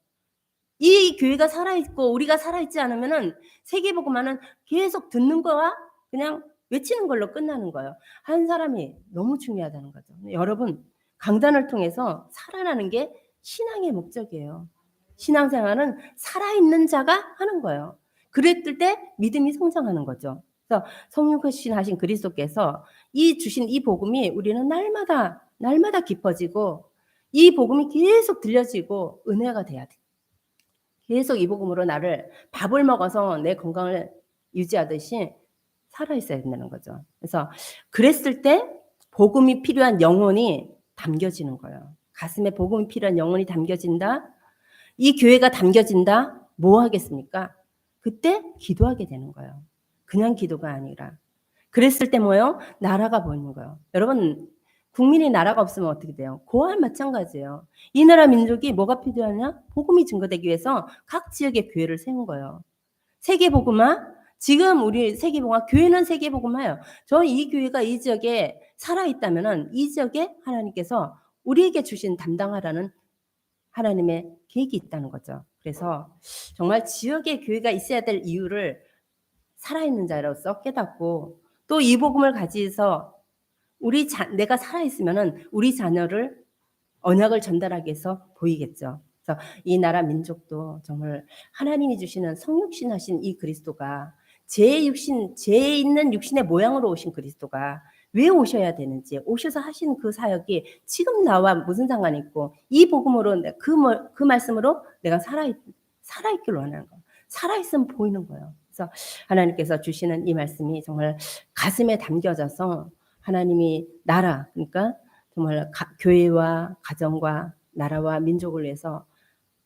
이 교회가 살아있고 우리가 살아있지 않으면은 세계복음화는 계속 듣는 거와 그냥 외치는 걸로 끝나는 거예요. 한 사람이 너무 중요하다는 거죠. 여러분 강단을 통해서 살아나는 게 신앙의 목적이에요. 신앙생활은 살아있는 자가 하는 거예요. 그랬을 때 믿음이 성장하는 거죠. 그래서 성육신 하신 그리스도께서 주신 이 복음이 우리는 날마다 깊어지고 이 복음이 계속 들려지고 은혜가 돼야 돼. 계속 이 복음으로 나를 밥을 먹어서 내 건강을 유지하듯이 살아있어야 된다는 거죠. 그래서 그랬을 때 복음이 필요한 영혼이 담겨지는 거예요. 가슴에 복음이 필요한 영혼이 담겨진다. 이 교회가 담겨진다. 뭐 하겠습니까? 그때 기도하게 되는 거예요. 그냥 기도가 아니라. 그랬을 때 뭐예요? 나라가 보이는 거예요. 여러분 국민이 나라가 없으면 어떻게 돼요? 그와 마찬가지예요. 이 나라 민족이 뭐가 필요하냐? 복음이 증거되기 위해서 각 지역의 교회를 세운 거예요. 세계복음화? 지금 우리 세계복음화, 교회는 세계복음화예요. 저 이 교회가 이 지역에 살아있다면은 이 지역에 하나님께서 우리에게 주신 담당하라는 하나님의 계획이 있다는 거죠. 그래서 정말 지역에 교회가 있어야 될 이유를 살아있는 자로서 깨닫고 또 이 복음을 가지고서 내가 살아있으면은 우리 자녀를 언약을 전달하기 위해서 보이겠죠. 그래서 이 나라 민족도 정말 하나님이 주시는 성육신 하신 이 그리스도가 죄 있는 육신의 모양으로 오신 그리스도가 왜 오셔야 되는지, 오셔서 하신 그 사역이 지금 나와 무슨 상관이 있고 이 복음으로 그 말씀으로 내가 살아있기를 원하는 거예요. 살아있으면 보이는 거예요. 그래서 하나님께서 주시는 이 말씀이 정말 가슴에 담겨져서 하나님이 나라, 그러니까 정말 교회와 가정과 나라와 민족을 위해서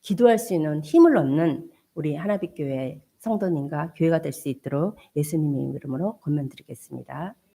기도할 수 있는 힘을 얻는 우리 하나빛교회 성도님과 교회가 될 수 있도록 예수님의 이름으로 권면드리겠습니다.